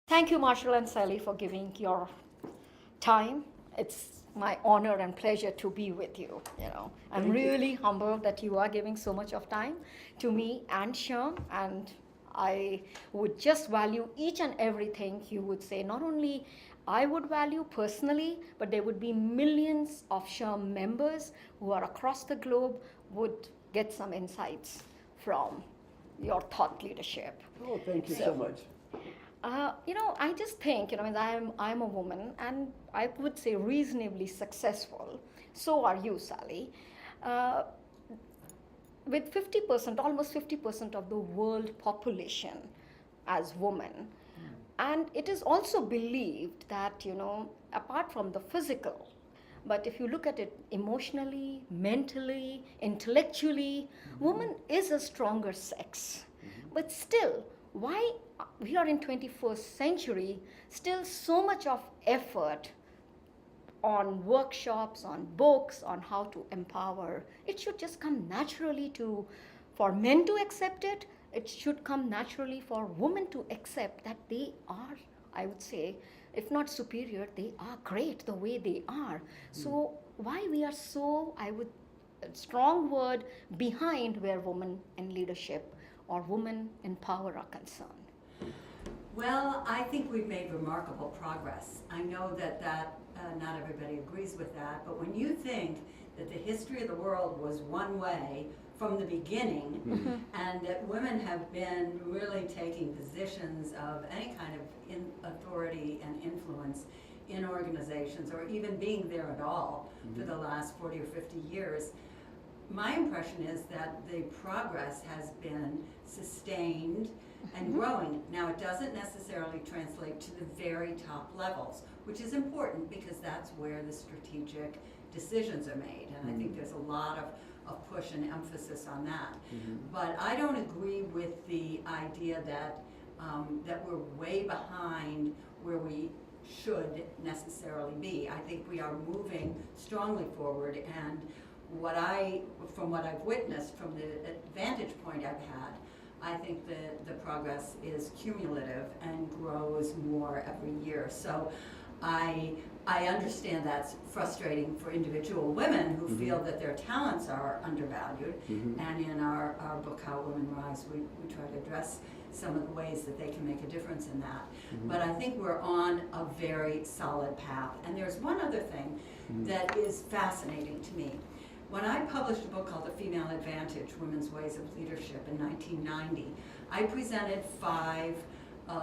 Thank you, Marshall and Sally, for giving your time. It's my honor and pleasure to be with you. I'm Thank you. really humbled that you are giving so much of time to me and SHRM, and I would just value each and everything you would say. Not only I would value personally, but there would be millions of SHRM members who are across the globe would get some insights from your thought leadership. Oh, thank you so much. I just think, I'm a woman and I would say reasonably successful. So are you, Sally. Uh, with 50%, almost 50% of the world population as women. And it is also believed that, apart from the physical, but if you look at it emotionally, mentally, intellectually, woman is a stronger sex. But still, why we are in 21st century, still so much of effort on workshops, on books, on how to empower. It should just come naturally for men to accept it. It should come naturally for women to accept that they are, I would say, if not superior, they are great the way they are. So why we are so, a strong word, behind where women in leadership or women in power are concerned? Well, I think we've made remarkable progress. I know that not everybody agrees with that, but when you think that the history of the world was one way from the beginning, and that women have been really taking positions of any kind of authority and influence in organizations, or even being there at all for the last 40 or 50 years, my impression is that the progress has been sustained and growing. Now, it doesn't necessarily translate to the very top levels, which is important because that's where the strategic decisions are made. And I think there's a lot of push and emphasis on that. But I don't agree with the idea that we're way behind where we should necessarily be. I think we are moving strongly forward, and from what I've witnessed, from the vantage point I've had, I think the progress is cumulative and grows more every year. So I understand that's frustrating for individual women who feel that their talents are undervalued. And in our book, How Women Rise, we try to address some of the ways that they can make a difference in that. But I think we're on a very solid path. And there's one other thing that is fascinating to me. When I published a book called The Female Advantage, Women's Ways of Leadership in 1990, I presented 5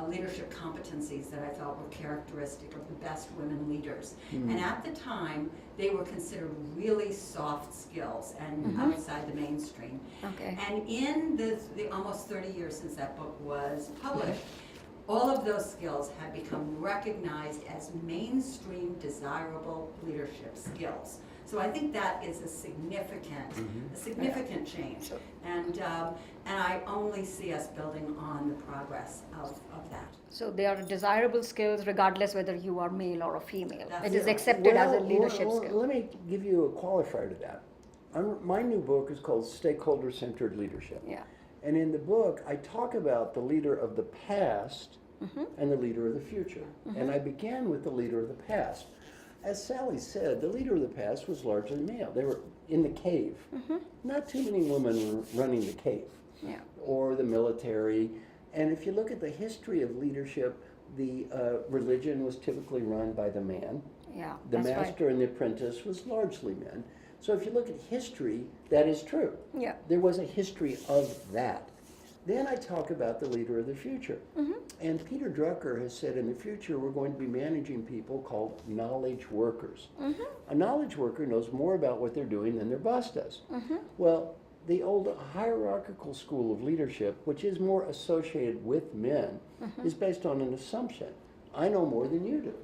leadership competencies that I thought were characteristic of the best women leaders. And at the time, they were considered really soft skills and outside the mainstream. Okay. And in the almost 30 years since that book was published, all of those skills have become recognized as mainstream desirable leadership skills. So I think that is a significant change, and I only see us building on the progress of that. So they are desirable skills regardless whether you are male or a female. It is Yeah. accepted as a leadership skill. Let me give you a qualifier to that. My new book is called Stakeholder Centered Leadership. Yeah. And in the book, I talk about the leader of the past and the leader of the future. And I began with the leader of the past. As Sally said, the leader of the past was largely male. They were in the cave. Not too many women were running the cave or the military. And if you look at the history of leadership, the religion was typically run by the man. Yeah, The that's master and the apprentice was largely men. So if you look at history, that is true. Yeah. There was a history of that. Then I talk about the leader of the future. And Peter Drucker has said in the future we're going to be managing people called knowledge workers. A knowledge worker knows more about what they're doing than their boss does. Well, the old hierarchical school of leadership, which is more associated with men, is based on an assumption. I know more than you do.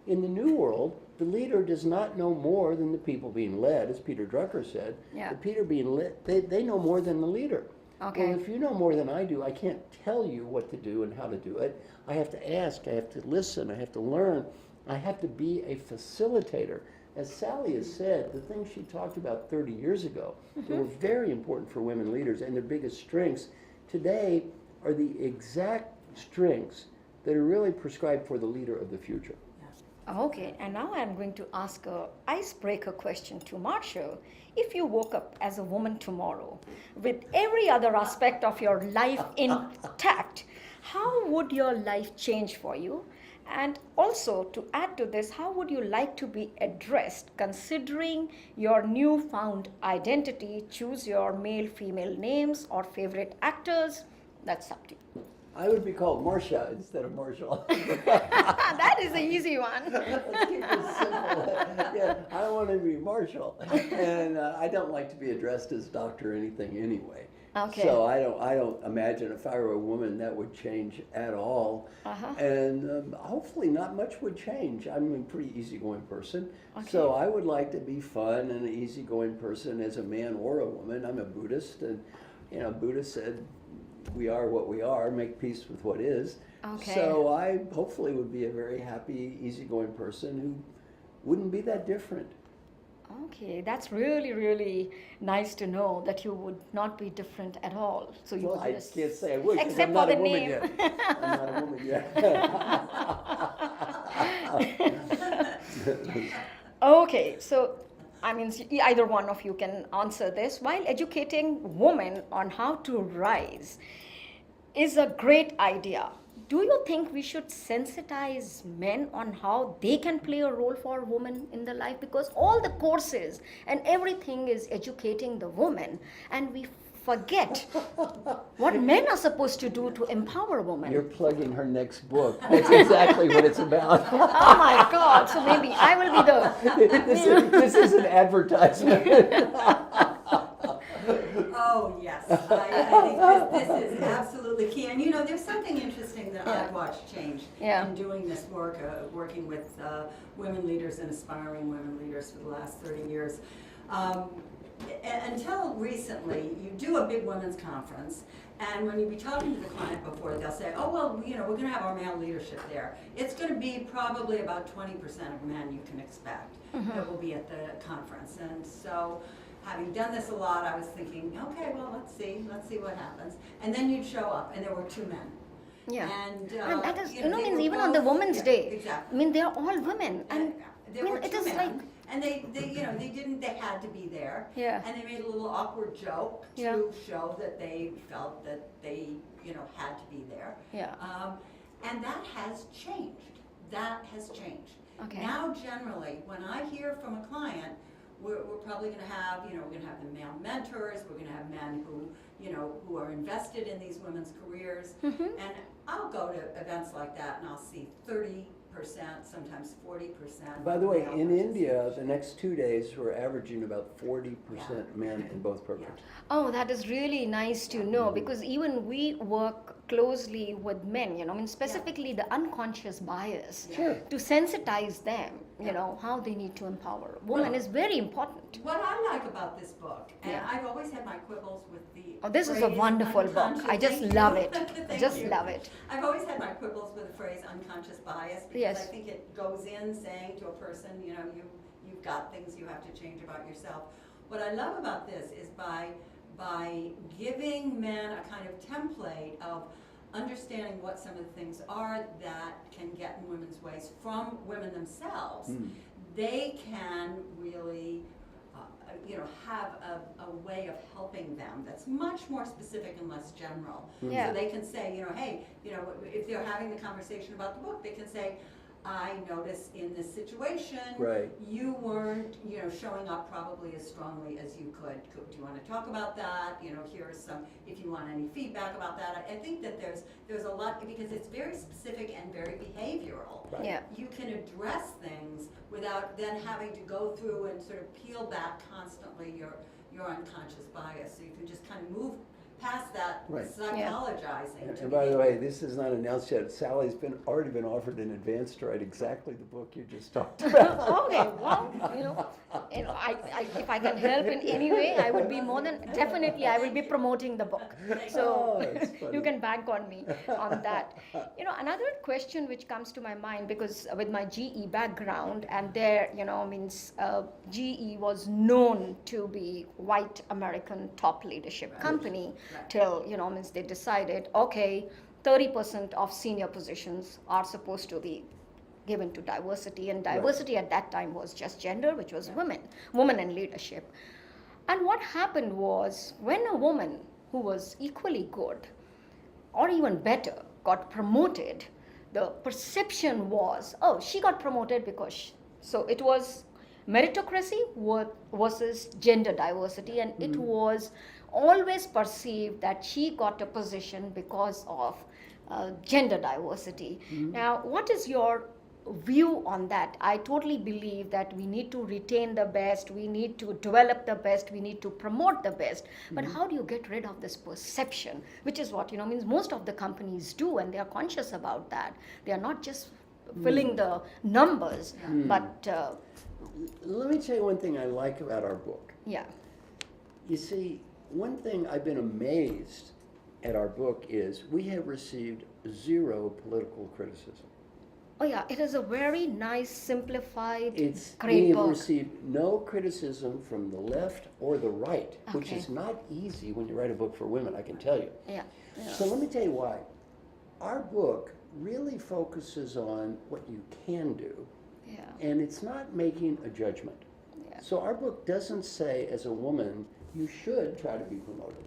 In the new world, the leader does not know more than the people being led, as Peter Drucker said. Yeah. The people being led, they know more than the leader. Okay. Well, if you know more than I do, I can't tell you what to do and how to do it. I have to ask, I have to listen, I have to learn, I have to be a facilitator. As Sally has said, the things she talked about 30 years ago that were very important for women leaders and their biggest strengths today are the exact strengths that are really prescribed for the leader of the future. Okay, and now I'm going to ask a icebreaker question to Marshall. If you woke up as a woman tomorrow with every other aspect of your life intact, how would your life change for you? And also, to add to this, how would you like to be addressed considering your newfound identity? Choose your male, female names or favorite actors. That's up to you. I would be called Marcia instead of Marshall. That is the easy one. Let's keep this simple. Yeah, I want to be Marshall, and I don't like to be addressed as doctor or anything anyway. Okay. So I don't imagine if I were a woman that would change at all, and hopefully not much would change. I'm a pretty easygoing person, so I would like to be fun and an easygoing person as a man or a woman. I'm a Buddhist, and Buddha said, we are what we are, make peace with what is. Okay. So I hopefully would be a very happy, easygoing person who wouldn't be that different. Okay, that's really, really nice to know that you would not be different at all. So you Well, would I just, can't say I would, because except I'm not for a the woman name. yet. I'm not a woman yet. Okay, so I mean, either one of you can answer this. While educating women on how to rise is a great idea, do you think we should sensitize men on how they can play a role for women in their life? Because all the courses and everything is educating the woman, and we forget what men are supposed to do to empower women. You're plugging her next book. That's exactly what it's about. Oh my God! So maybe I will be the. This is an advertisement. Oh, yes. I think this is absolutely key. And there's something interesting that I've watched change in doing this work, working with women leaders and aspiring women leaders for the last 30 years. Until recently, you do a big women's conference, and when you be talking to the client before, they'll say, oh, well, we're going to have our male leadership there. It's going to be probably about 20% of men you can expect that will be at the conference. And so, having done this a lot, I was thinking, okay, well, let's see what happens. And then you'd show up, and there were 2 men. Yeah. And that is, they means were even on the both- Women's yeah, Day. Exactly. I mean, they are all women, and There were it 2 is men, like. and they had to be there. Yeah. And they made a little awkward joke to show that they felt that they, had to be there. Yeah. And that has changed. Okay. Now, generally, when I hear from a client, we're probably going to have, we're going to have the male mentors. We're going to have men who are invested in these women's careers. And I'll go to events like that, and I'll see 30%, sometimes 40%. By the way, male in participation. India, the next 2 days, we're averaging about 40% men in both programs. Oh, that is really nice to know, because even we work closely with men, specifically the unconscious bias, to sensitize them, how they need to empower. Women is very important. What I like about this book, and I've always had my quibbles with the Oh, this is a phrase wonderful book. unconscious- I just Thank love you. it. Thank Just you. love it. I've always had my quibbles with the phrase unconscious bias, because Yes. I think it goes in saying to a person, you've got things you have to change about yourself. What I love about this is by giving men a kind of template of understanding what some of the things are that can get in women's ways from women themselves, they can really have a way of helping them that's much more specific and less general. Yeah. So they can say, hey, if they're having the conversation about the book, they can say, I noticed in this situation, you weren't, showing up probably as strongly as you could. Do you want to talk about that? Here are some, if you want any feedback about that. I think that there's a lot, because it's very specific and very behavioral. Yeah. You can address things without then having to go through and sort of peel back constantly your unconscious bias. So you can just kind of move past that psychologizing. And by the way, this is not announced yet. Sally's already been offered in advance to write exactly the book you just talked about. Okay, well, I if I can help in any way, I would be more than definitely. I will be promoting the book, so that's funny. you can bank on me on that. Another question which comes to my mind, because with my GE background, and there, GE was known to be white American top leadership company till they decided, okay, 30% of senior positions are supposed to be given to diversity, and diversity at that time was just gender, which was women in leadership. And what happened was, when a woman who was equally good or even better got promoted, the perception was, oh, she got promoted because so it was meritocracy versus gender diversity, and it was always perceived that she got a position because of gender diversity. Now, what is your view on that? I totally believe that we need to retain the best, we need to develop the best, we need to promote the best. But how do you get rid of this perception, which is what means most of the companies do, and they are conscious about that. They are not just filling the numbers, but Let me tell you one thing I like about our book. yeah. You see, one thing I've been amazed at our book is we have received zero political criticism. Oh yeah, it is a very nice, simplified, We great have book. received no criticism from the left or the right, which Okay. is not easy when you write a book for women, I can tell you. Yeah. So let me tell you why. Our book really focuses on what you can do, Yeah. and it's not making a judgment. Yeah. So our book doesn't say, as a woman, you should try to be promoted.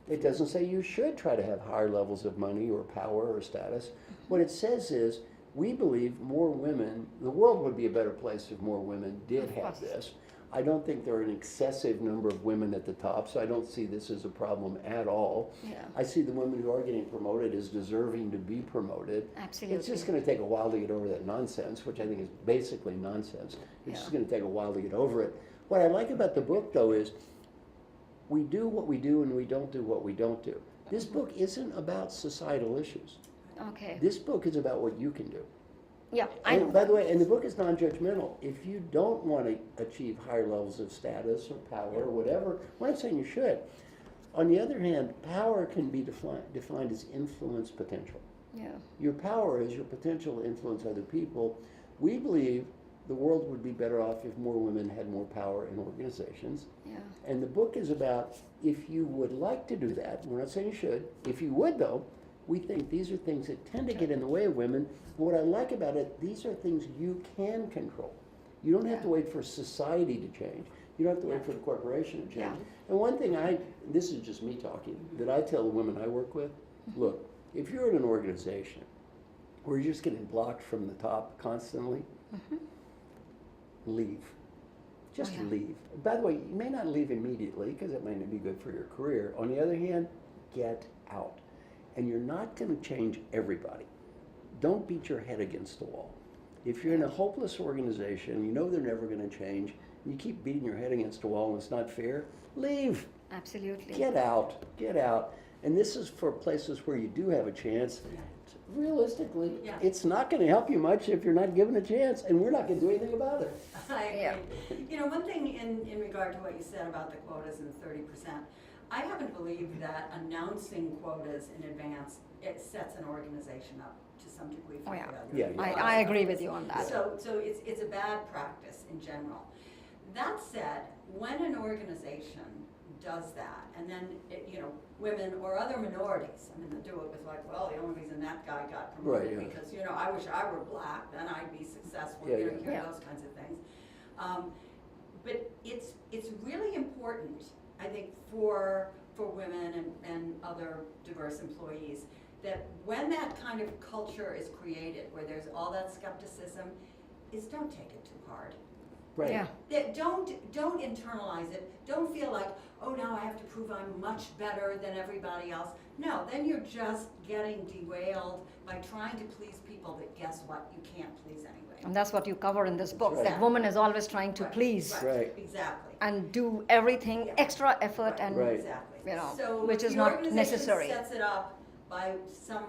It doesn't say you should try to have higher levels of money or power or status. What it says is, we believe more women, the world would be a better place if more women did Of have course. this. I don't think there are an excessive number of women at the top, so I don't see this as a problem at all. Yeah. I see the women who are getting promoted as deserving to be promoted. Absolutely. It's just going to take a while to get over that nonsense, which I think is basically nonsense. It's just going to take a while to get over it. What I like about the book, though, is we do what we do and we don't do what we don't do. This book isn't about societal issues. Okay. This book is about what you can do. Yeah, I know. And by the way, and the book is non-judgmental. If you don't want to achieve higher levels of status or power or whatever, I'm not saying you should. On the other hand, power can be defined as influence potential. Yeah. Your power is your potential to influence other people. We believe the world would be better off if more women had more power in organizations. Yeah. And the book is about, if you would like to do that, we're not saying you should, if you would though, we think these are things that tend to get in the way of women. What I like about it, these are things you can control. You don't have to wait for society to change. You don't have to wait for the corporation to change. Yeah. And one thing this is just me talking, that I tell the women I work with, look, if you're in an organization where you're just getting blocked from the top constantly, leave. Just leave. By the way, you may not leave immediately because it may not be good for your career. On the other hand, get out. And you're not going to change everybody. Don't beat your head against the wall. If you're in a hopeless organization, you know they're never going to change, and you keep beating your head against the wall and it's not fair, leave. Absolutely. Get out. Get out. And this is for places where you do have a chance. Realistically, it's not going to help you much if you're not given a chance, and we're not going to do anything about it. I agree. Yeah. You know, one thing in regard to what you said about the quotas and the 30%, I happen to believe that announcing quotas in advance, it sets an organization up to some degree for failure. Yeah, yeah. I agree with you on that. So it's a bad practice in general. That said, when an organization does that, and then, women or other minorities, I mean, they do it with like, well, the only reason that guy got promoted Right, yeah. because, I wish I were black, then I'd be successful, Yeah, you yeah. hear Yeah. those kinds of things. But it's really important, I think, for women and other diverse employees, that when that kind of culture is created, where there's all that skepticism, is don't take it too hard. Right. Yeah. That don't internalize it. Don't feel like, oh, now I have to prove I'm much better than everybody else. No, then you're just getting derailed by trying to please people that, guess what, you can't please anyway. And that's what you cover in this book, right. that woman is always trying to Right, please Right. Exactly. and do everything, extra effort, and Right. Exactly. So, which if is the not organization necessary. sets it up by some,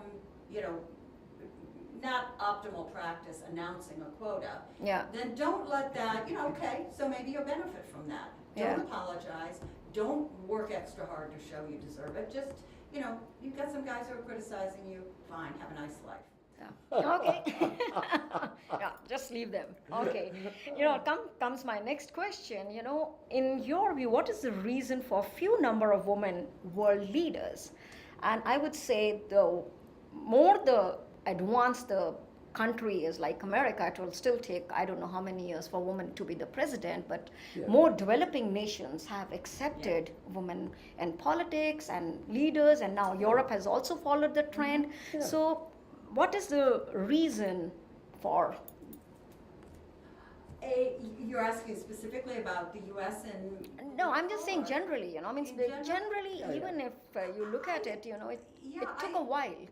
not optimal practice announcing a quota, Yeah. then don't let that, okay, so maybe you'll benefit from that. Yeah. Don't apologize, don't work extra hard to show you deserve it, just, you've got some guys who are criticizing you, fine, have a nice life. Yeah. Okay. Yeah, just leave them. Okay. Comes my next question. In your view, what is the reason for few number of women world leaders? And I would say the more the advanced the country is like America, it will still take, I don't know how many years for women to be the president, but Yeah. more developing nations have accepted women in politics and leaders, and now Europe has also followed the trend. Yeah. So, what is the reason for? You're asking specifically about the U.S. and No, I'm just saying generally, you know, I mean, In general? generally, Yeah, yeah. even if you look at it, you know, it Yeah, took I- a while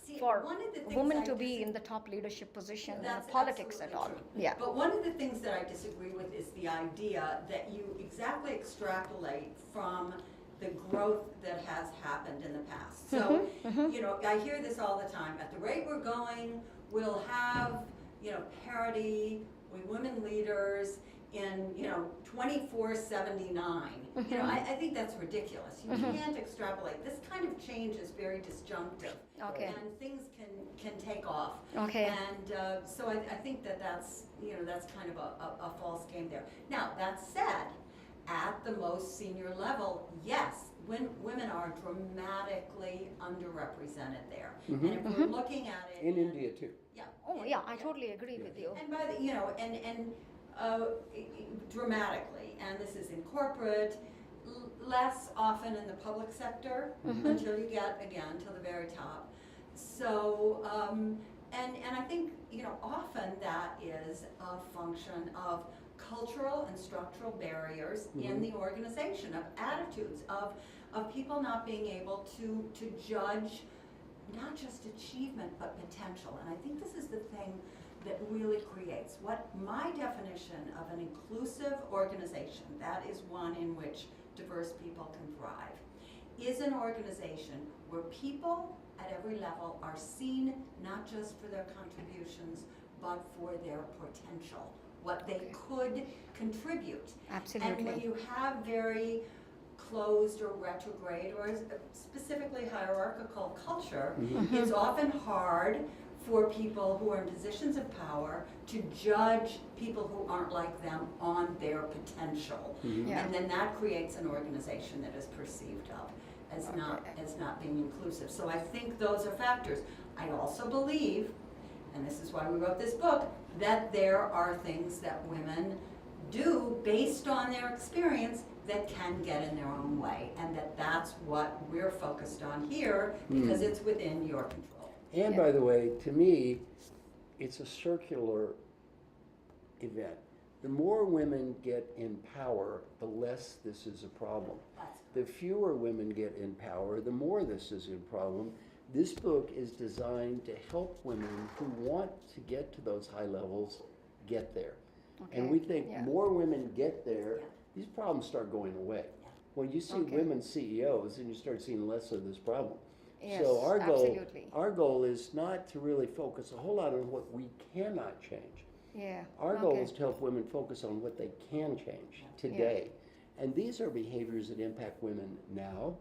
See, for one of the things women I to be dis- in the top leadership position in That's politics at all. absolutely true. Yeah. But one of the things that I disagree with is the idea that you exactly extrapolate from the growth that has happened in the past. So, you know, I hear this all the time. At the rate we're going, we'll have, you know, parity with women leaders in, you know, 2479. You know, I think that's ridiculous. You can't extrapolate. This kind of change is very disjunctive. Okay. And things can take off. Okay. And so I think that's, you know, that's kind of a false game there. Now, that said, at the most senior level, yes, women are dramatically underrepresented there. And if we're looking at it. In India too. Yeah. Oh, yeah, I totally agree with you. And by the, you know, dramatically, and this is in corporate, less often in the public sector until you get, again, to the very top. So, and I think, you know, often that is a function of cultural and structural barriers in the organization, of attitudes, of people not being able to judge not just achievement but potential. And I think this is the thing that really creates what my definition of an inclusive organization, that is one in which diverse people can thrive, is an organization where people at every level are seen not just for their contributions but for their potential, what they could contribute. Absolutely. And when you have very closed or retrograde or specifically hierarchical culture, it's often hard for people who are in positions of power to judge people who aren't like them on their potential. Yeah. And then that creates an organization that is perceived of as not being inclusive. So I think those are factors. I also believe, and this is why we wrote this book, that there are things that women do based on their experience that can get in their own way, and that's what we're focused on here because it's within your control. And by the way, to me, it's a circular event. The more women get in power, the less this is a problem. The fewer women get in power, the more this is a problem. This book is designed to help women who want to get to those high levels get there. Okay. And we think Yeah. more women get there, these problems start going away. When you see Okay. women CEOs, then you start seeing less of this problem. Yes, So absolutely. our goal is not to really focus a whole lot on what we cannot change. Yeah. Our goal okay. is to help women focus on what they can change today. And these are behaviors that impact women now.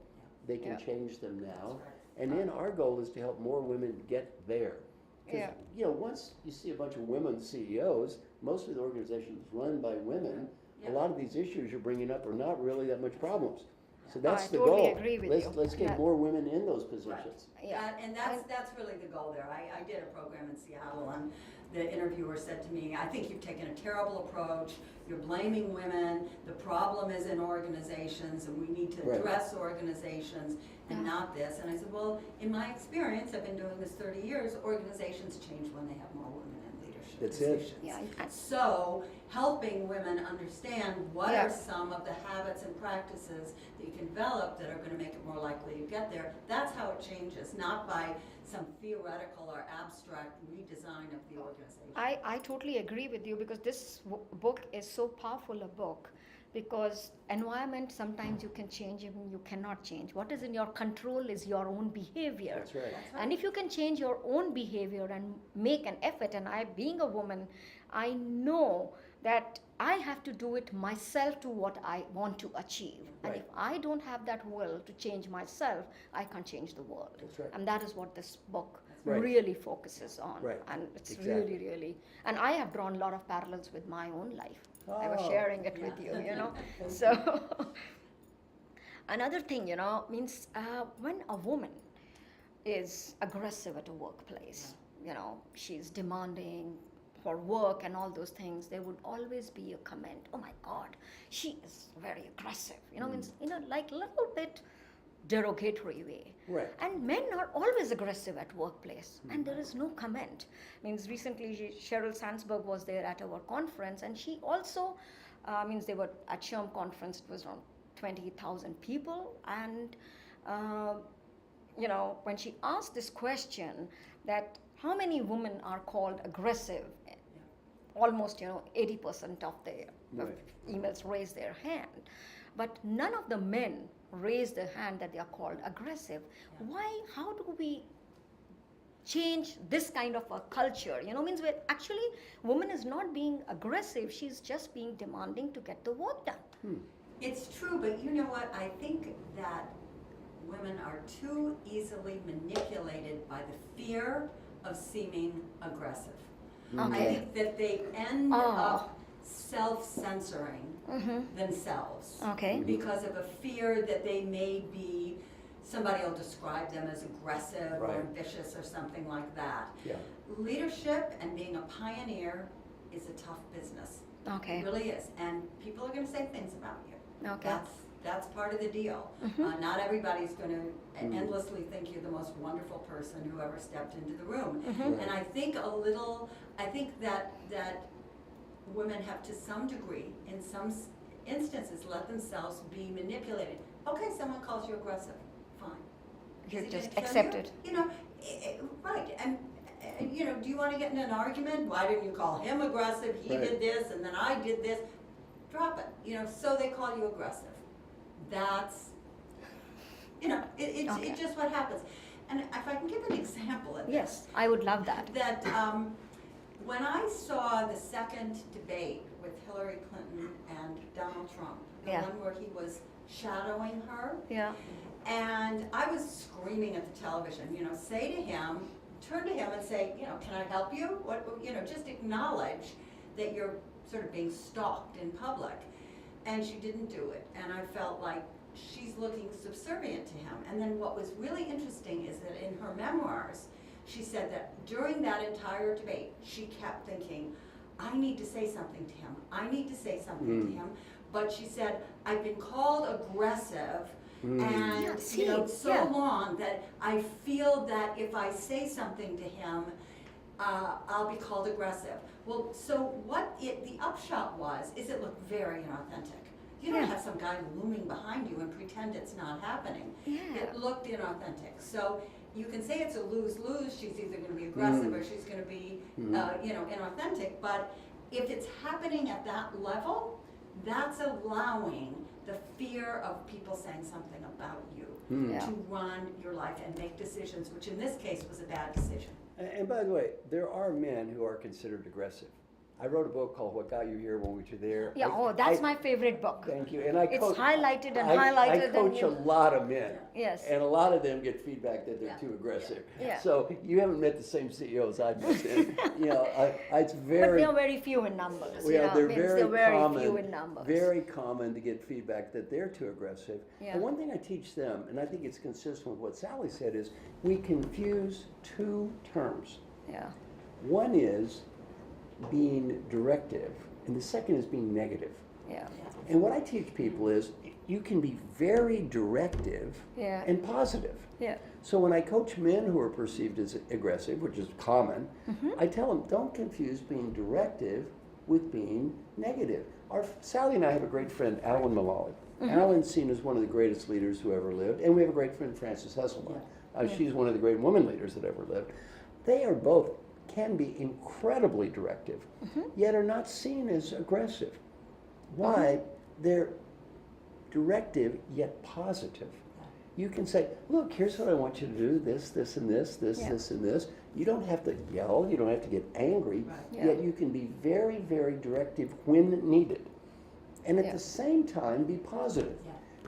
They can Yeah. change them now. And then our goal is to help more women get there. Because, Yeah. you know, once you see a bunch of women CEOs, most of the organizations run by women, a lot of these issues you're bringing up are not really that much problems. So that's I the totally goal. agree with let's you. let's get Yeah. more women in those positions. Yeah. And that's really the goal there. I did a program in Seattle, and the interviewer said to me, I think you've taken a terrible approach. You're blaming women. The problem is in organizations, and we need to Right. address organizations and not this. And I said, well, in my experience, I've been doing this 30 years, organizations change when they have more women in leadership That's it. positions. Yeah. So helping women understand what Yeah. are some of the habits and practices that you can develop that are going to make it more likely you get there, that's how it changes, not by some theoretical or abstract redesign of the organization. I totally agree with you because this book is so powerful a book because environment sometimes you can change, even you cannot change. What is in your control is your own behavior. That's right. And if you can change your own behavior and make an effort, and I, being a woman, I know that I have to do it myself to what I want to achieve. And Right. if I don't have that will to change myself, I can't change the world. That's right. And that is what this book Right. really focuses on. Right. And it's Exactly. really, and I have drawn a lot of parallels with my own life. I was Oh. sharing it with you, you know. So another thing, you know, means when a woman is aggressive at a workplace, she's demanding for work and all those things, there would always be a comment, oh my God, she is very aggressive, means, like a little bit derogatory way. Right. And men are always aggressive at workplace, and there is no comment. Means recently Sheryl Sandberg was there at our conference, and she also, means they were at SHRM conference, it was around 20,000 people, and when she asked this question that how many women are called aggressive, almost 80% of the emails raise their hand, but none of the men raise their hand that they are called aggressive. Why? How do we change this kind of a culture? Means where actually woman is not being aggressive, she's just being demanding to get the work done. It's true, but you know what? I think that women are too easily manipulated by the fear of seeming aggressive. I think that they end up self-censoring themselves because of a fear that they may be, somebody will describe them as aggressive or ambitious or something like that. Yeah. Leadership and being a pioneer is a tough business. Okay. It really is. And people are going to say things about you. Okay. That's part of the deal. Not everybody's going to endlessly think you're the most wonderful person who ever stepped into the room. And I think that women have to some degree, in some instances, let themselves be manipulated. Okay, someone calls you aggressive, fine. You Is he just gonna kill accept you? it. Right, and do you want to get in an argument? Why didn't you call him aggressive? He did this, and then I did this. Drop it, so they call you aggressive. That's, it's just what happens. And if I can give an example of this. Yes, I would love that. That when I saw the second debate with Hillary Clinton and Donald Trump, the one where he was shadowing her, and I was screaming at the television, say to him, turn to him and say, can I help you? What, just acknowledge that you're sort of being stalked in public. And she didn't do it. And I felt like she's looking subservient to him. And then what was really interesting is that in her memoirs, she said that during that entire debate, she kept thinking, I need to say something to him. I need to say something to him. But she said, I've been called aggressive and so long that I feel that if I say something to him, I'll be called aggressive. Well, so what the upshot was is it looked very inauthentic. You don't have some guy looming behind you and pretend it's not happening. It looked inauthentic. So you can say it's a lose-lose. She's either going to be aggressive or she's going to be, inauthentic. But if it's happening at that level, that's allowing the fear of people saying something about you to run your life and make decisions, which in this case was a bad decision. And by the way, there are men who are considered aggressive. I wrote a book called What Got You Here When We Were There. Yeah, that's my favorite book. Thank you. And It's highlighted and highlighted. I coach a lot of men. Yes. And a lot of them get feedback that they're too aggressive. Yeah. So you haven't met the same CEOs I've met. And, it's very. But they're very few in numbers. They're very common. Few in numbers. Very common to get feedback that they're too aggressive. Yeah. And one thing I teach them, and I think it's consistent with what Sally said, is we confuse two terms. Yeah. One is being directive, and the second is being negative. Yeah. And what I teach people is you can be very directive and positive. Yeah. So when I coach men who are perceived as aggressive, which is common, I tell them don't confuse being directive with being negative. Sally and I have a great friend, Alan Mulally. Alan's seen as one of the greatest leaders who ever lived, and we have a great friend, Frances Hesselbein. She's one of the great women leaders that ever lived. They are both can be incredibly directive, yet are not seen as aggressive. Why? They're directive yet positive. You can say, look, here's what I want you to do, this, this, and this, this, this, and this. You don't have to yell, you don't have to get angry, yet you can be very, very directive when needed. And at the same time, be positive.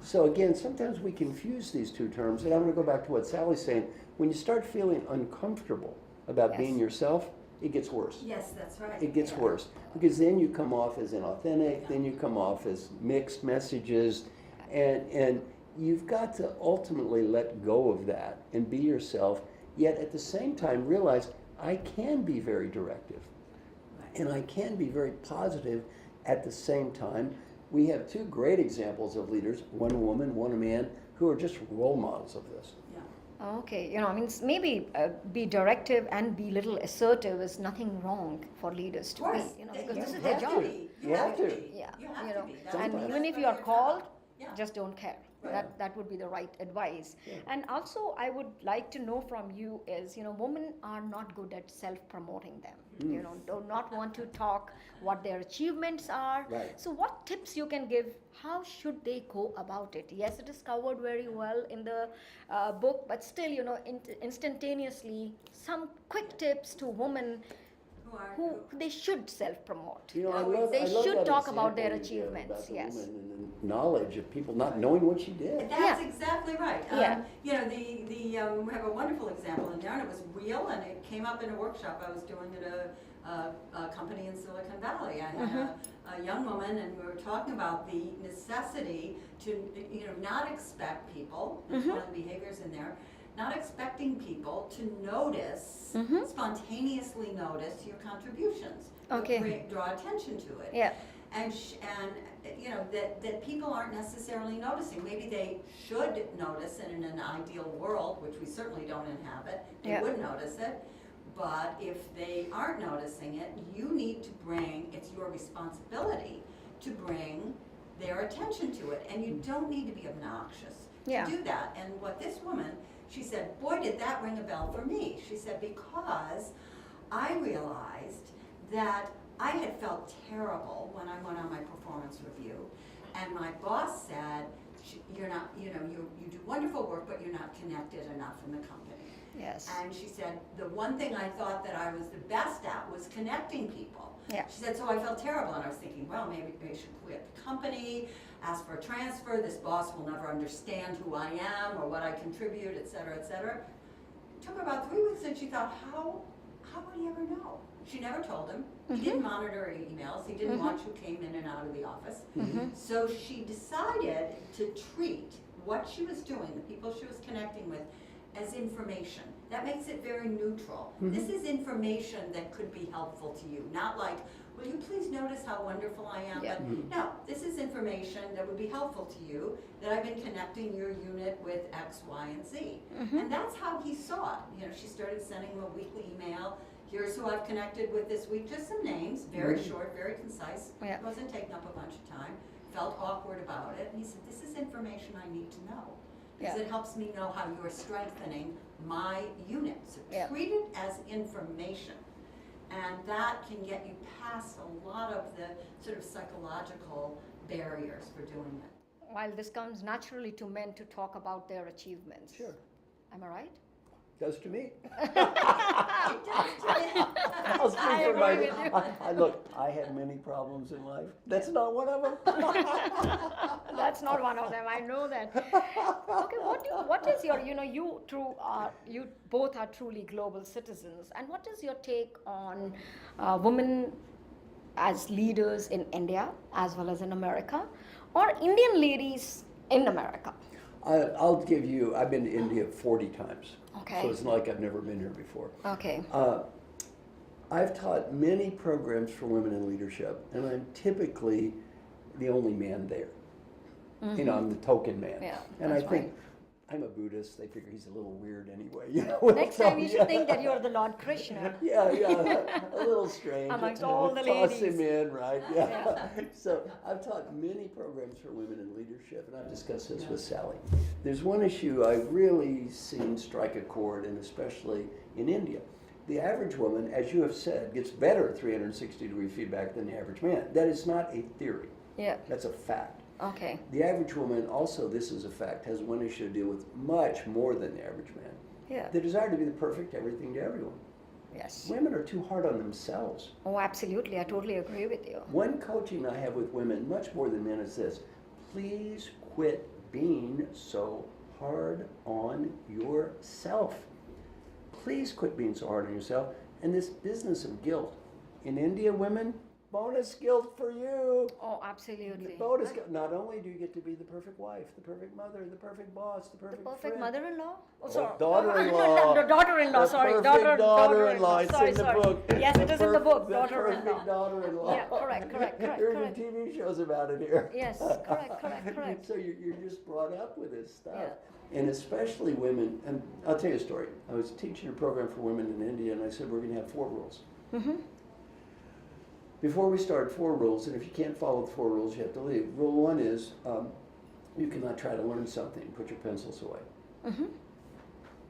So again, sometimes we confuse these two terms, and I'm going to go back to what Sally's saying. When you start feeling uncomfortable about being yourself, it gets worse. Yes, that's right. It gets worse, because then you come off as inauthentic, then you come off as mixed messages, and you've got to ultimately let go of that and be yourself, yet at the same time realize I can be very directive and I can be very positive at the same time. We have two great examples of leaders, one a woman, one a man, who are just role models of this. Okay, I mean, maybe be directive and be little assertive is nothing wrong for leaders to be, because this is their job. You have to. Yeah, You have to be. and That's even if part you of are your called, job. Yeah. just don't care. Right. That would be the right advice. Yeah. And also, I would like to know from you is, women are not good at self-promoting them. Do not want to talk what their achievements are. Right. So what tips you can give? How should they go about it? Yes, it is covered very well in the book, but still, instantaneously, some quick tips to women who they should self-promote. They should talk about their achievements. About the Yes. woman and the knowledge of people not knowing what she did. That's exactly right. Yeah. We have a wonderful example in there, and it was real, and it came up in a workshop I was doing at a company in Silicon Valley. I had a young woman, and we were talking about the necessity to, not expect people. That's one of the behaviors in there. Not expecting people to notice, spontaneously notice your contributions. Okay. Draw attention to it. Yeah. And that people aren't necessarily noticing. Maybe they should notice, and in an ideal world, which we certainly don't inhabit, they would notice it. But if they aren't noticing it, you need to it's your responsibility to bring their attention to it. And you don't need to be obnoxious to do that. And what this woman, she said, boy, did that ring a bell for me. She said, because I realized that I had felt terrible when I went on my performance review, and my boss said, you're not, you do wonderful work, but you're not connected enough in the company. Yes. And she said, the one thing I thought that I was the best at was connecting people. Yeah. She said, so I felt terrible, and I was thinking, well, maybe I should quit the company, ask for a transfer, this boss will never understand who I am or what I contribute, et cetera, et cetera. It took her about 3 weeks, and she thought, how would he ever know? She never told him. He didn't monitor her emails. He didn't watch who came in and out of the office. So she decided to treat what she was doing, the people she was connecting with, as information. That makes it very neutral. This is information that could be helpful to you, not like, will you please notice how wonderful I am? Yeah. But no, this is information that would be helpful to you, that I've been connecting your unit with X, Y, and Z. And that's how he saw it. She started sending him a weekly email. Here's who I've connected with this week, just some names, very short, very concise. Yeah. It wasn't taking up a bunch of time. Felt awkward about it. And he said, this is information I need to know. Because it helps me know how you're strengthening my unit. So treat it as information. And that can get you past a lot of the sort of psychological barriers for doing it. While this comes naturally to men to talk about their achievements. Sure. Am I right? Does to me. It does to me. I'll speak I for agree my- with you. Look, I have many problems in life. That's not one of them. That's not one of them. I know that. Okay, what is your, you both are truly global citizens, and what is your take on women as leaders in India as well as in America, or Indian ladies in America? I'll give you, I've been to India 40 times. Okay. So it's not like I've never been here before. Okay. I've taught many programs for women in leadership, and I'm typically the only man there. I'm the token man. Yeah, and I that's think right. I'm a Buddhist. They figure he's a little weird anyway. Next time you should think that you're the Lord Krishna. Yeah, a little strange. Amongst all the Toss ladies. him in, right? Yeah. So I've taught many programs for women in leadership, and I've discussed this with Sally. There's one issue I've really seen strike a chord, and especially in India. The average woman, as you have said, gets better 360-degree feedback than the average man. That is not a theory. Yeah. That's a fact. Okay. The average woman, also, this is a fact, has one issue to deal with much more than the average man. Yeah. The desire to be the perfect everything to everyone. Yes. Women are too hard on themselves. Oh, absolutely. I totally agree with you. One coaching I have with women, much more than men, is this: please quit being so hard on yourself. Please quit being so hard on yourself. And this business of guilt. In India, women, bonus guilt for you. Oh, absolutely. Bonus guilt. Not only do you get to be the perfect wife, the perfect mother, the perfect boss, the The perfect perfect friend. mother-in-law? Oh, Oh, sorry. daughter-in-law. No, daughter-in-law, The sorry. perfect daughter-in-law. It's Sorry, in the sorry. book. Yes, it is in the book, The daughter-in-law. perfect daughter-in-law. Yeah, correct. There are even TV shows about it here. Yes, correct. So you're just brought up with this stuff. And especially women, and I'll tell you a story. I was teaching a program for women in India, and I said we're going to have 4 rules. Mm-hmm. Before we start, 4 rules, and if you can't follow the 4 rules, you have to leave. Rule 1 is you cannot try to learn something. Put your pencils away. Mm-hmm.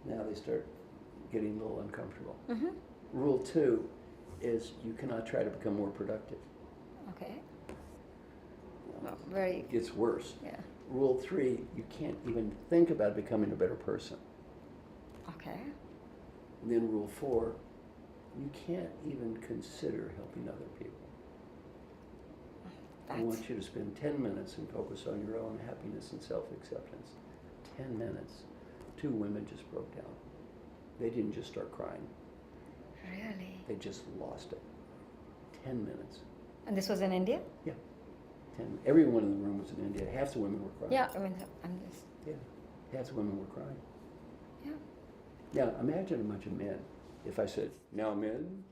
Now they start getting a little uncomfortable. Mm-hmm. Rule 2 is you cannot try to become more productive. Okay. Well, very. It gets worse. Yeah. Rule 3, you can't even think about becoming a better person. Okay. And then rule 4, you can't even consider helping other people. I want you to spend 10 minutes and focus on your own happiness and self-acceptance. 10 minutes. 2 women just broke down. They didn't just start crying. Really? They just lost it. 10 minutes. And this was in India? Yeah. 10. Everyone in the room was in India. Half the women were crying. Yeah, I mean, I'm just. Yeah. Half the women were crying. Yeah. Now, imagine a bunch of men. If I said, now men,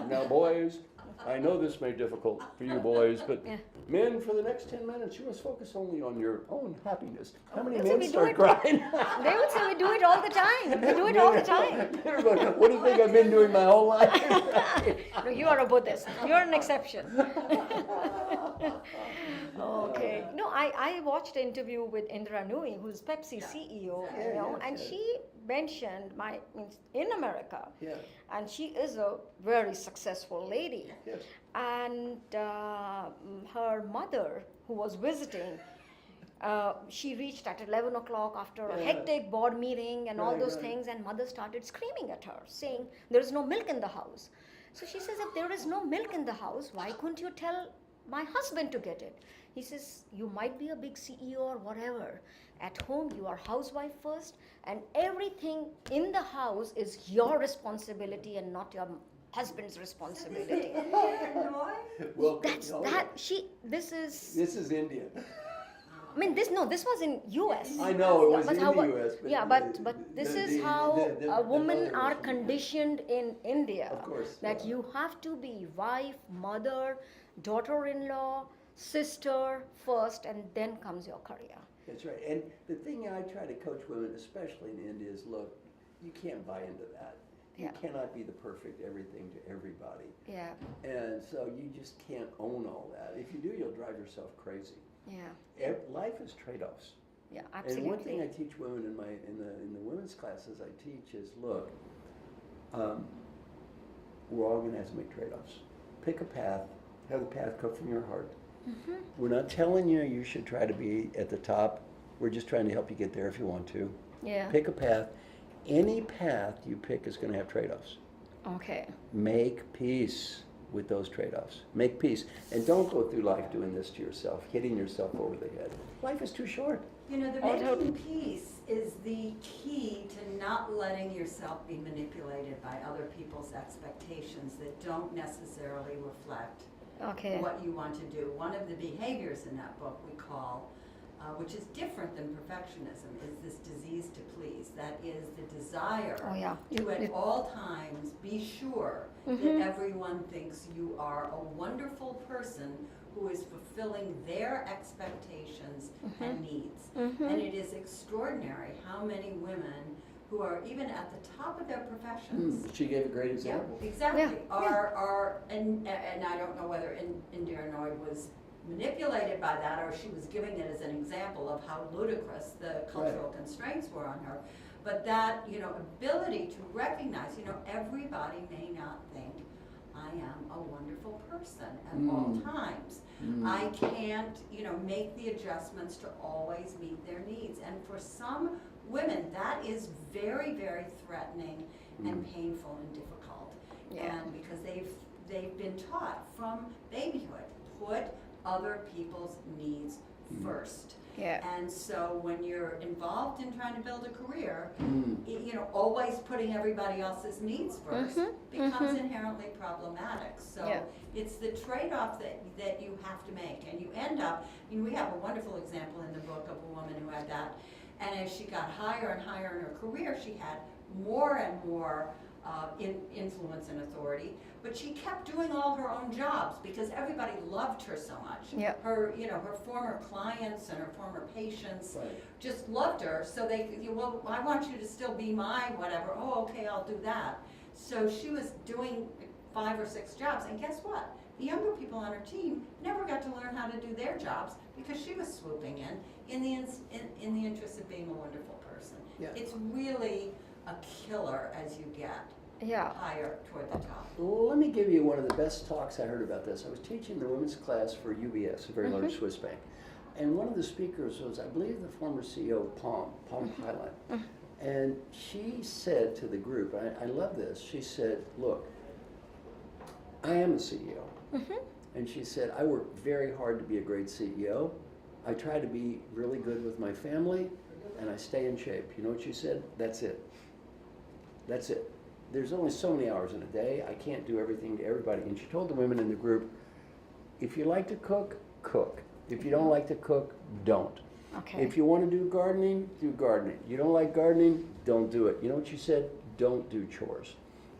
now boys, I know this may be difficult for you boys, but Yeah. men, for the next 10 minutes, you must focus only on your own happiness. How many That's men what we do start it. crying? They would say we do it all the time. We do it all the time. Everybody, what do you think I've been doing my whole life? No, you are a Buddhist. You're an exception. Okay. No, I watched an interview with Indra Nooyi, who's Pepsi CEO, and she mentioned in America, and she is a very successful lady. Yes. And her mother, who was visiting, she reached at 11 o'clock after a hectic board meeting and all those things, and mother started screaming at her, saying, there is no milk in the house. So she says, if there is no milk in the house, why couldn't you tell my husband to get it? He says, you might be a big CEO or whatever. At home, you are housewife first, and everything in the house is your responsibility and not your husband's responsibility. Well, That's no, that. This is India. I mean, this was in U.S. I know, it was but in how, the U.S. but this is how women mother are was- conditioned in India. Of course, That yeah. you have to be wife, mother, daughter-in-law, sister first, and then comes your career. That's right. And the thing I try to coach women, especially in India, is look, you can't buy into that. You cannot be the perfect everything to everybody. Yeah, And so you just can't own all that. If you do, you'll drive yourself crazy. yeah, Life is trade-offs. yeah, And one thing I absolutely. teach women in the women's classes I teach is, look, we're all going to have to make trade-offs. Pick a path, have the path come from your heart. Mm-hmm. We're not telling you should try to be at the top. We're just trying to help you get there if you want to. Yeah. Pick a path. Any path you pick is going to have trade-offs. Okay. Make peace with those trade-offs. Make peace. And don't go through life doing this to yourself, hitting yourself over the head. Life is too short. You know, the Although- making peace is the key to not letting yourself be manipulated by other people's expectations that don't necessarily reflect Okay. what you want to do. One of the behaviors in that book we call, which is different than perfectionism, is this disease to please. That is the desire Oh, yeah. to at all times be sure that everyone thinks you are a wonderful person who is fulfilling their expectations and needs. And it is extraordinary how many women who are even at the top of their professions. She gave a great example. Yeah, exactly. Yeah, And I don't know whether Indira Nooyi was manipulated by that or she was giving it as an example of how ludicrous the cultural constraints were on her. But that, ability to recognize, everybody may not think I am a wonderful person at all times. I can't, make the adjustments to always meet their needs. And for some women, that is very, very threatening and painful and difficult. Yeah. And because they've been taught from babyhood, put other people's needs first. Yeah. And so when you're involved in trying to build a career, always putting everybody else's needs first becomes inherently problematic. So Yeah. it's the trade-off that you have to make. And you end up, we have a wonderful example in the book of a woman who had that. And as she got higher and higher in her career, she had more and more influence and authority, but she kept doing all her own jobs because everybody loved her so much. Yeah. Her former clients and her former patients Right. just loved her, so well, I want you to still be my whatever. Oh, okay, I'll do that. So she was doing 5 or 6 jobs, and guess what? The younger people on her team never got to learn how to do their jobs because she was swooping in the interest of being a wonderful person. Yeah. It's really a killer as you get higher toward the top. Well, let me give you one of the best talks I heard about this. I was teaching the women's class for UBS, a very large Swiss bank. And one of the speakers was, I believe, the former CEO of Palm Highline. And she said to the group, I love this, she said, look, I am a CEO. And she said, I work very hard to be a great CEO. I try to be really good with my family, and I stay in shape. You know what she said? That's it. That's it. There's only so many hours in a day. I can't do everything to everybody. And she told the women in the group, if you like to cook, cook. If you don't like to cook, don't. Okay. If you want to do gardening, do gardening. You don't like gardening, don't do it. You know what she said? Don't do chores.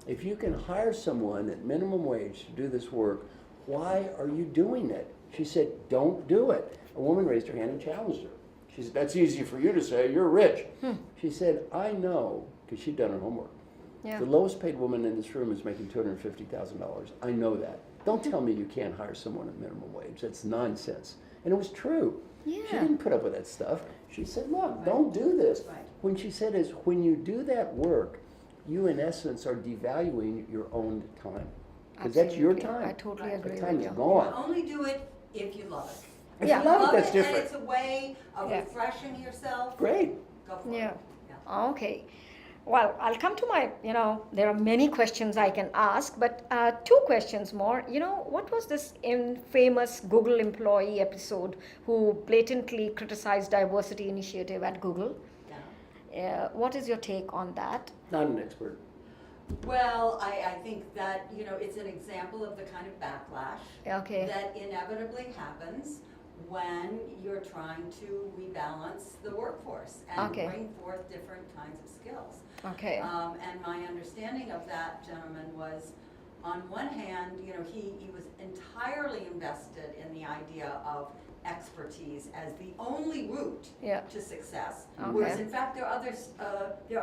If you can hire someone at minimum wage to do this work, why are you doing it? She said, don't do it. A woman raised her hand and challenged her. She said, that's easy for you to say, you're rich. She said, I know, because she'd done her homework. Yeah. The lowest paid woman in this room is making $250,000. I know that. Don't tell me you can't hire someone at minimum wage. That's nonsense. And it was true. Yeah. She didn't put up with that stuff. She said, look, don't do this. Right. When she said is, when you do that work, you in essence are devaluing your own time. Because that's your Absolutely. time. I totally Right. agree The with time's you. gone. Only do it if you love it. If Yeah. you love it, that's And different. it's a way of Yeah. refreshing yourself. Great. Go for Yeah. it. Yeah. Okay. Well, I'll come to my, there are many questions I can ask, but 2 questions more. What was this famous Google employee episode who blatantly criticized diversity initiative at Google? Yeah. What is your take on that? Not an expert. Well, I think that, it's an example of the kind of backlash Okay. that inevitably happens when you're trying to rebalance the workforce and Okay. bring forth different kinds of skills. Okay. And my understanding of that gentleman was, on one hand, he was entirely invested in the idea of expertise as the only route Yeah. to success. Okay. Whereas in fact there are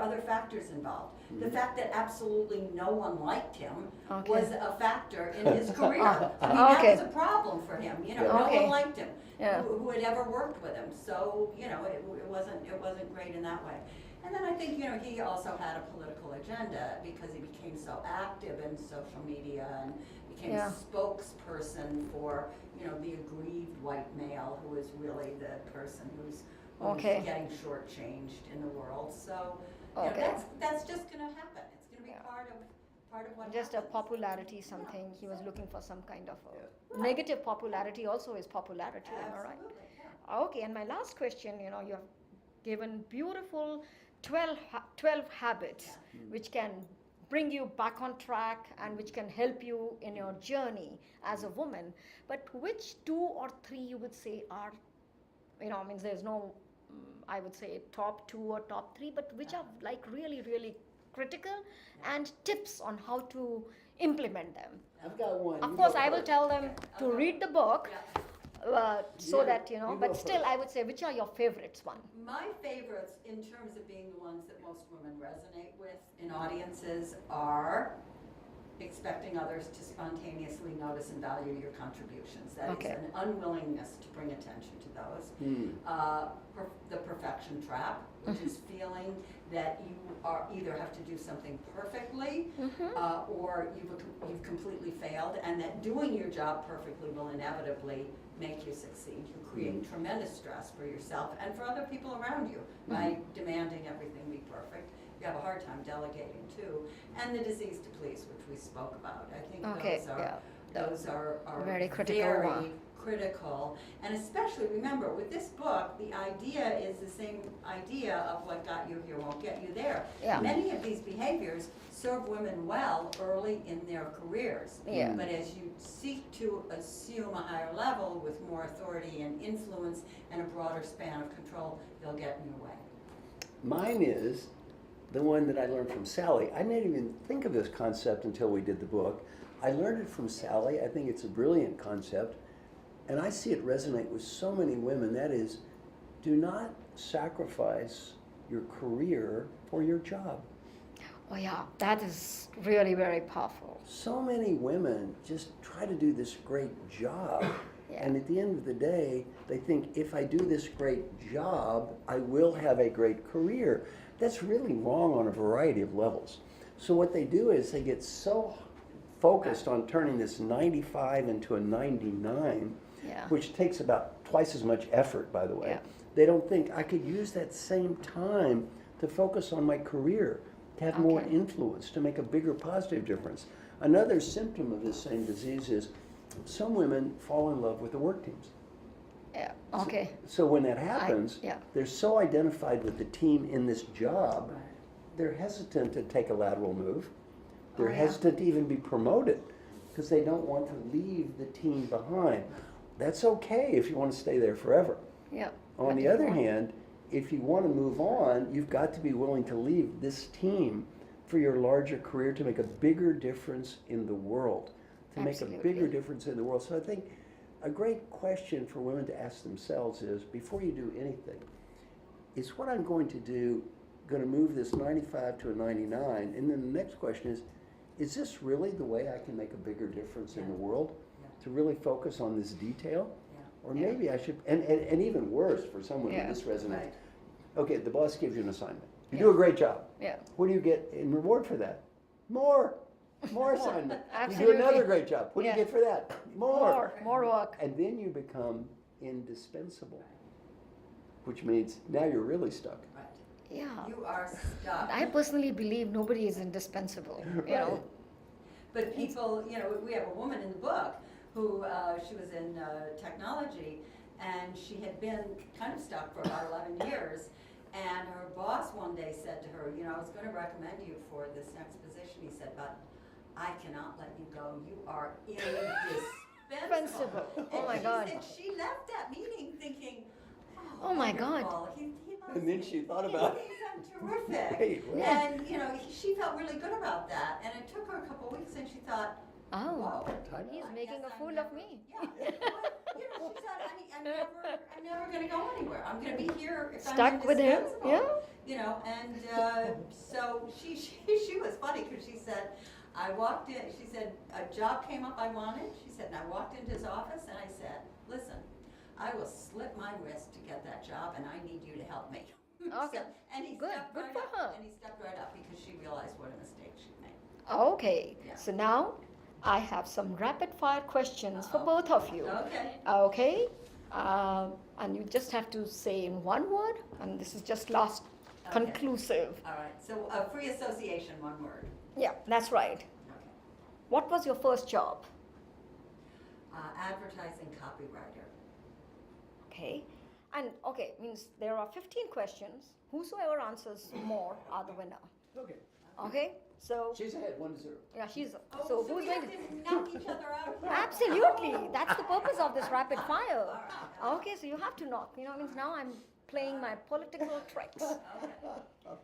other factors involved. The fact that absolutely no one liked him Okay. was a factor in his career. I mean, Okay. that was a problem for him. No Okay. one liked him Yeah. who had ever worked with him. So it wasn't great in that way. And then I think he also had a political agenda because he became so active in social media and became Yeah. a spokesperson for the aggrieved white male who is really the person who's Okay. getting shortchanged in the world. So Okay. that's just going to happen. It's going to be Yeah. part of what Just a happens. popularity something. He was looking for some kind of negative popularity also is popularity. Am I right? Absolutely, yeah. Okay, and my last question, you have given beautiful 12 habits which can bring you back on track and which can help you in your journey as a woman. But which 2 or 3 you would say are, there's no, I would say top 2 or top 3, but which are like really, really critical and tips on how to implement them. I've got one. Of You course, go I will first. tell them to read the book. Yeah. So Yeah, that you but go still first. I would say, which are your favorites one? My favorites, in terms of being the ones that most women resonate with in audiences, are expecting others to spontaneously notice and value your contributions. That Okay. is an unwillingness to bring attention to those. The perfection trap, which is feeling that you either have to do something perfectly or you've completely failed, and that doing your job perfectly will inevitably make you succeed. You create tremendous stress for yourself and for other people around you by demanding everything be perfect. You have a hard time delegating too. And the disease to please, which we spoke about. I think Okay, those are yeah. those are Very critical very one. critical. And especially, remember, with this book, the idea is the same idea of what got you here won't get you there. Yeah. Many of these behaviors serve women well early in their careers. Yeah. But as you seek to assume a higher level with more authority and influence and a broader span of control, they'll get in your way. Mine is the one that I learned from Sally. I didn't even think of this concept until we did the book. I learned it from Sally. I think it's a brilliant concept. And I see it resonate with so many women. That is, do not sacrifice your career for your job. Oh yeah, that is really very powerful. So many women just try to do this great job. Yeah. And at the end of the day, they think if I do this great job, I will have a great career. That's really wrong on a variety of levels. So what they do is they get so focused on turning this 95 into a 99, Yeah. which takes about twice as much effort, by the way. Yeah. They don't think I could use that same time to focus on my career, to have more Okay. influence, to make a bigger positive difference. Another symptom of this same disease is some women fall in love with the work teams. Yeah. Okay. So when that happens, yeah. they're so identified with the team in this job, Right. they're hesitant to take a lateral move. They're Oh, yeah. hesitant to even be promoted because they don't want to leave the team behind. That's okay if you want to stay there forever. Yeah. On But the if other you want- hand, if you want to move on, you've got to be willing to leave this team for your larger career to make a bigger difference in the world, to make a Absolutely. bigger difference in the world. So I think a great question for women to ask themselves is, before you do anything, is what I'm going to do going to move this 95 to a 99? And then the next question is this really the way I can make a bigger difference in the world? Yeah. To really focus on this detail? Yeah. Or Yeah. maybe I should, and even worse for someone Yeah. who this resonates. Right. Okay, the boss gives you an assignment. You Yeah. do a great job. Yeah. What do you get in reward for that? More assignment. You do Absolutely. another great job. What do Yeah. you get for that? More. More work. And then you become indispensable, which means now you're really stuck. Right. Yeah. You are stuck. I personally believe nobody is indispensable. You know. Right. But people, we have a woman in the book who, she was in technology, and she had been kind of stuck for about 11 years. And her boss one day said to her, I was going to recommend you for this next position. He said, but I cannot let you go. You are indispensable. Indispensable. Oh And my she God. said she left that meeting thinking, Oh my God. wonderful. He loves And then me. she thought about it. He's terrific. Right, right. And, she felt really good about that. And it took her a couple of weeks, and she thought, Oh. whoa. Time He's I making guess a I'm fool never- of me. Yeah. Well, she said, I'm never going to go anywhere. I'm going to be here if I'm Stuck with him. indispensable." Yeah. And so she was funny because she said, I walked in, she said, a job came up I wanted. She said, and I walked into his office and I said, listen, I will slit my wrist to get that job and I need you to help me. Okay. And he Good. stepped Good right for up. her. And he stepped right up because she realized what a mistake she'd made. Okay. Yeah. So now I have some rapid fire questions for both of you. Okay. Okay. And you just have to say in one word, and this is just last Okay. conclusive. All right. So free association, one word. Yeah, that's right. Okay. What was your first job? Advertising copywriter. Okay. And okay, means there are 15 questions. Whosoever answers more are the winner. Okay. Okay? So She's ahead, 1-0. yeah, she's Oh, so we who's going have to to knock each other out here. Absolutely. That's the purpose of this rapid fire. All right. Okay, so you have to knock. Means now I'm playing my political tricks. Okay.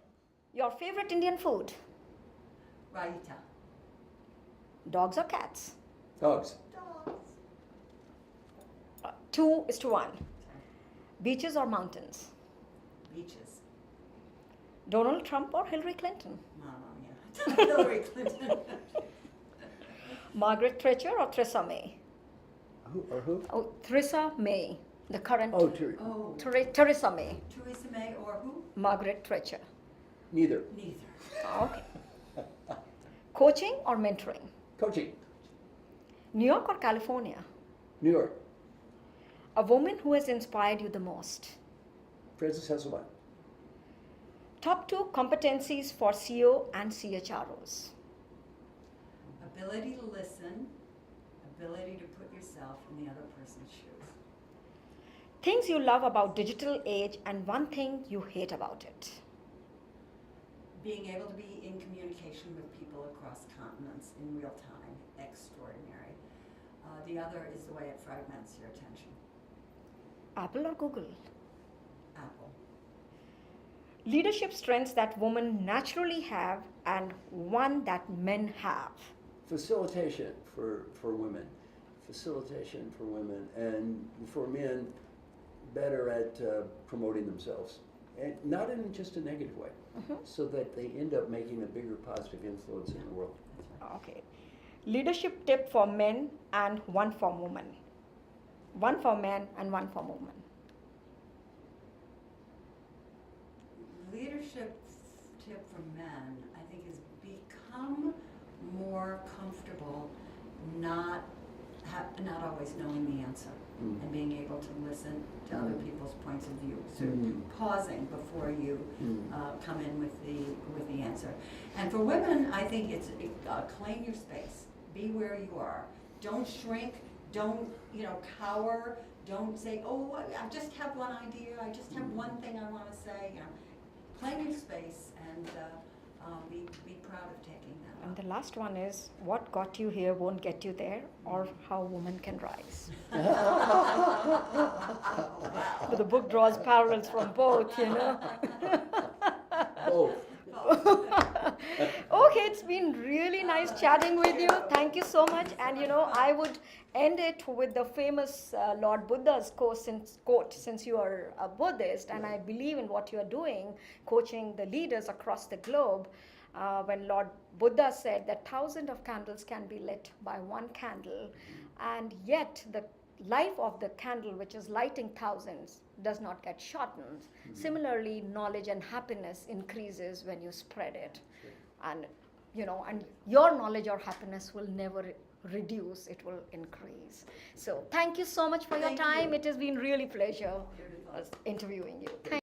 Your favorite Indian food? Raita. Dogs or cats? Dogs. Dogs. 2:1. Beaches or mountains? Beaches. Donald Trump or Hillary Clinton? Mamma mia. Hillary Clinton. Margaret Thatcher or Theresa May? Who or who? Oh, Theresa May, the current Oh, Oh, Theresa May. Theresa May or who? Margaret Thatcher. neither. Neither. Okay. Coaching or mentoring? Coaching. New York or California? New York. A woman who has inspired you the most? Francis Hesselbein. Top 2 competencies for CEO and CHROs? Ability to listen, ability to put yourself in the other person's shoes. Things you love about digital age and one thing you hate about it. Being able to be in communication with people across continents in real time, extraordinary. The other is the way it fragments your attention. Apple or Google? Apple. Leadership strengths that women naturally have and one that men have. Facilitation for women. Facilitation for women. And for men, better at promoting themselves. And not in just a negative way. So that they end up making a bigger positive influence in the world. Okay. Leadership tip for men and one for women. One for men and one for women. Leadership tip for men, I think, is become more comfortable not always knowing the answer and being able to listen to other people's points of view. So pausing before you come in with the answer. And for women, I think it's claim your space. Be where you are. Don't shrink. Don't cower. Don't say, oh, I just have one idea. I just have one thing I want to say. Claim your space and be proud of taking that. And the last one is what got you here won't get you there, or how women can rise. So the book draws parallels from both, Both. Okay, it's been really nice chatting with you. Thank you so much. And I would end it with the famous Lord Buddha's quote, since you are a Buddhist and I believe in what you are doing, coaching the leaders across the globe. When Lord Buddha said that thousands of candles can be lit by one candle, and yet the life of the candle, which is lighting thousands, does not get shortened. Similarly, knowledge and happiness increases when you spread it. And and your knowledge or happiness will never reduce, it will increase. So thank you so much for your Thank time. you. It has been really pleasure interviewing you. Thank